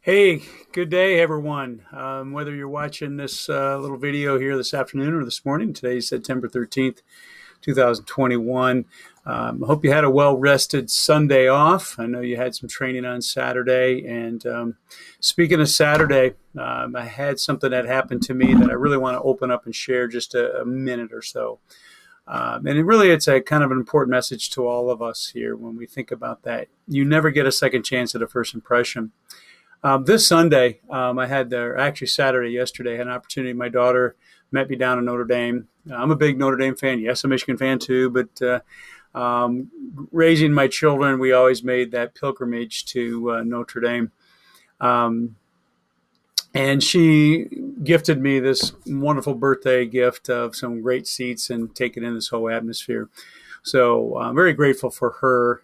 Hey, good day, everyone. Whether you're watching this little video here this afternoon or this morning, today's September 13th, 2021. I hope you had a well-rested Sunday off. I know you had some training on Saturday. And speaking of Saturday, I had something that happened to me that I really want to open up and share just a minute or so. It's a kind of an important message to all of us here when we think about that. You never get a second chance at a first impression. This Sunday, I had actually Saturday, yesterday, had an opportunity. My daughter met me down in Notre Dame. I'm a big Notre Dame fan. Yes, a Michigan fan too, but raising my children, we always made that pilgrimage to Notre Dame. Um, and she gifted me this wonderful birthday gift of some great seats and taking in this whole atmosphere. So I'm very grateful for her.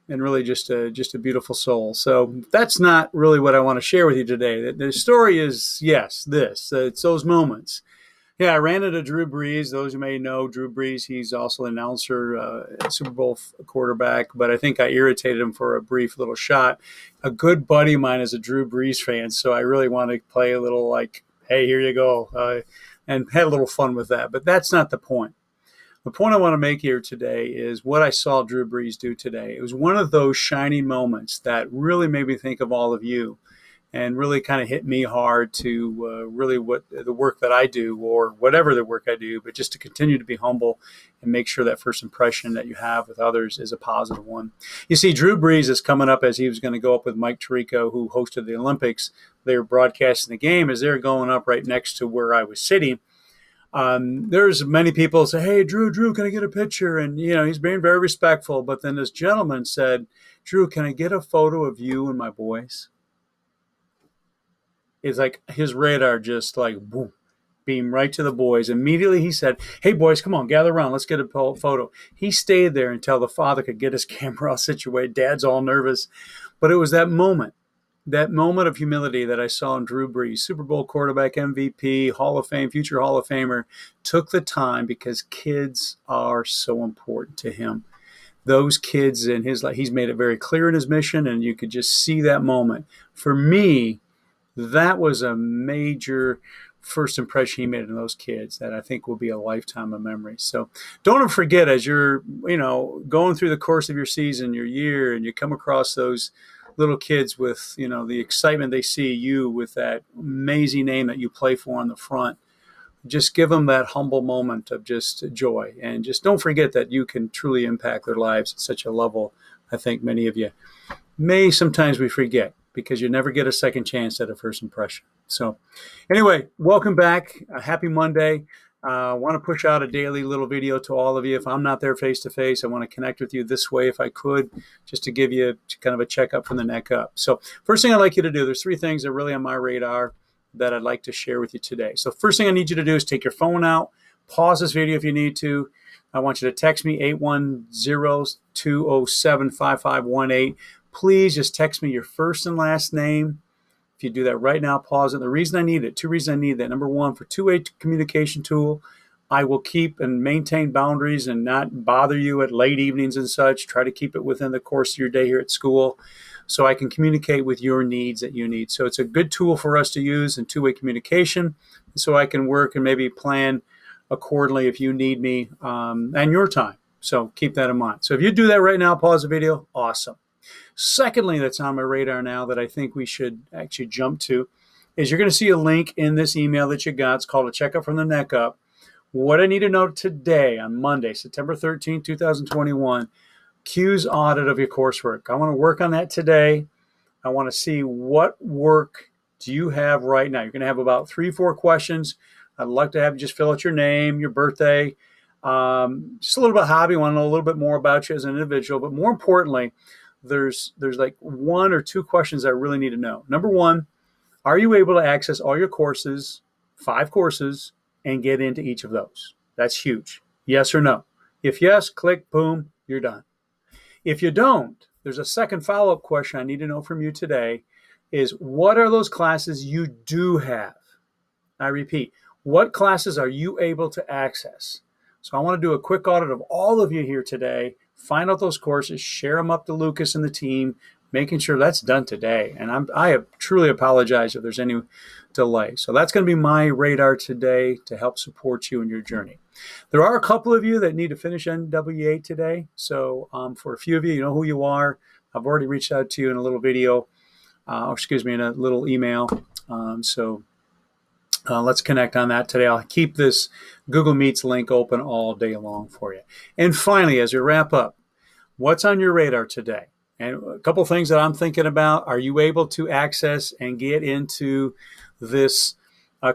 And really just a beautiful soul. So that's not really what I want to share with you today. The story is, yes, it's those moments. Yeah, I ran into Drew Brees. Those who may know Drew Brees, he's also an announcer, Super Bowl quarterback, but I think I irritated him for a brief little shot. A good buddy of mine is a Drew Brees fan, so I really want to play a little like, hey, here you go, and had a little fun with that. But that's not the point. The point I want to make here today is what I saw Drew Brees do today. It was one of those shining moments that really made me think of all of you and really kind of hit me hard to really what the work that I do or whatever the work I do, but just to continue to be humble and make sure that first impression that you have with others is a positive one. You see, Drew Brees is coming up as he was going to go up with Mike Tirico, who hosted the Olympics. They were broadcasting the game as they're going up right next to where I was sitting. There's many people say, hey, Drew, can I get a picture? And, he's being very respectful. But then this gentleman said, Drew, can I get a photo of you and my boys? It's like his radar just like boom, beamed right to the boys. Immediately he said, hey, boys, come on, gather around. Let's get a photo. He stayed there until the father could get his camera all situated. Dad's all nervous. But it was that moment of humility that I saw in Drew Brees, Super Bowl quarterback, MVP, Hall of Fame, future Hall of Famer, took the time because kids are so important to him. Those kids in his life, he's made it very clear in his mission, and you could just see that moment. For me, that was a major first impression he made in those kids that I think will be a lifetime of memories. So don't forget, as you're, going through the course of your season, your year, and you come across those little kids with, the excitement they see you with that amazing name that you play for on the front. Just give them that humble moment of just joy. And just don't forget that you can truly impact their lives at such a level. I think many of you sometimes we forget because you never get a second chance at a first impression. So anyway, welcome back. Happy Monday. I want to push out a daily little video to all of you. If I'm not there face to face, I want to connect with you this way if I could, just to give you kind of a checkup from the neck up. So first thing I'd like you to do, there's three things that are really on my radar that I'd like to share with you today. So first thing I need you to do is take your phone out, pause this video if you need to. I want you to text me 810-207-5518. Please just text me your first and last name. If you do that right now, pause it. The reason I need it, two reasons I need that. Number one, for two-way communication tool, I will keep and maintain boundaries and not bother you at late evenings and such. Try to keep it within the course of your day here at school so I can communicate with your needs that you need. So it's a good tool for us to use in two-way communication so I can work and maybe plan accordingly if you need me and your time. So keep that in mind. So if you do that right now, pause the video, awesome. Secondly, that's on my radar now that I think we should actually jump to is you're going to see a link in this email that you got. It's called a checkup from the neck up. What I need to know today on Monday, September 13th, 2021, Q's audit of your coursework. I want to work on that today. I want to see what work do you have right now. You're going to have about 3-4 questions. I'd like to have you just fill out your name, your birthday, just a little bit of hobby. I want to know a little bit more about you as an individual, but more importantly, there's like 1 or 2 questions I really need to know. Number one, are you able to access all your courses, 5 courses, and get into each of those? That's huge. Yes or no? If yes, click, boom, you're done. If you don't, there's a second follow-up question I need to know from you today is what are those classes you do have? I repeat, what classes are you able to access? So I want to do a quick audit of all of you here today. Find out those courses, share them up to Lucas and the team, making sure that's done today. And I truly apologize if there's any delay. So that's going to be my radar today to help support you in your journey. There are a couple of you that need to finish NWA today. So for a few of you, you know who you are. I've already reached out to you in a little video, in a little email. Let's connect on that today. I'll keep this Google Meets link open all day long for you. And finally, as we wrap up, what's on your radar today? And a couple things that I'm thinking about. Are you able to access and get into this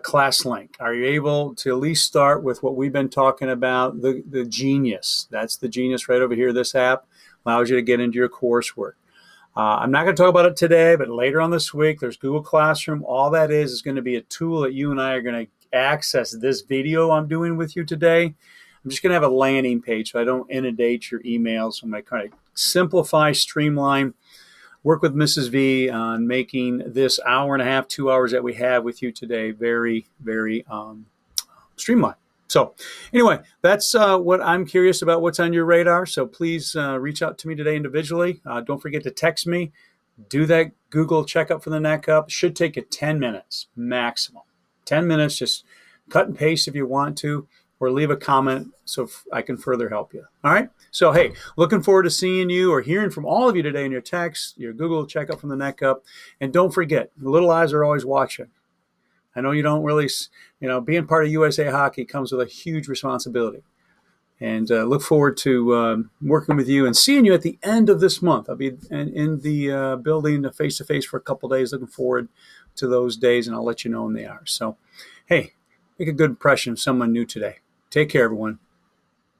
class link? Are you able to at least start with what we've been talking about, the Genius? That's the Genius right over here. This app allows you to get into your coursework. I'm not going to talk about it today, but later on this week, there's Google Classroom. All that is going to be a tool that you and I are going to access this video I'm doing with you today. I'm just going to have a landing page so I don't inundate your emails. I'm going to kind of simplify, streamline, work with Mrs. V on making this hour and a half, 2 hours that we have with you today very, very streamlined. So anyway, that's what I'm curious about, what's on your radar. So please reach out to me today individually. Don't forget to text me. Do that Google checkup for the neck up. It should take you 10 minutes maximum. 10 minutes, just cut and paste if you want to, or leave a comment so I can further help you. All right? So, hey, looking forward to seeing you or hearing from all of you today in your text, your Google checkup from the neck up. And don't forget, the little eyes are always watching. I know you don't really, being part of USA Hockey comes with a huge responsibility. And look forward to working with you and seeing you at the end of this month. I'll be in the building face-to-face for a couple days. Looking forward to those days, and I'll let you know when they are. So, hey, make a good impression of someone new today. Take care, everyone.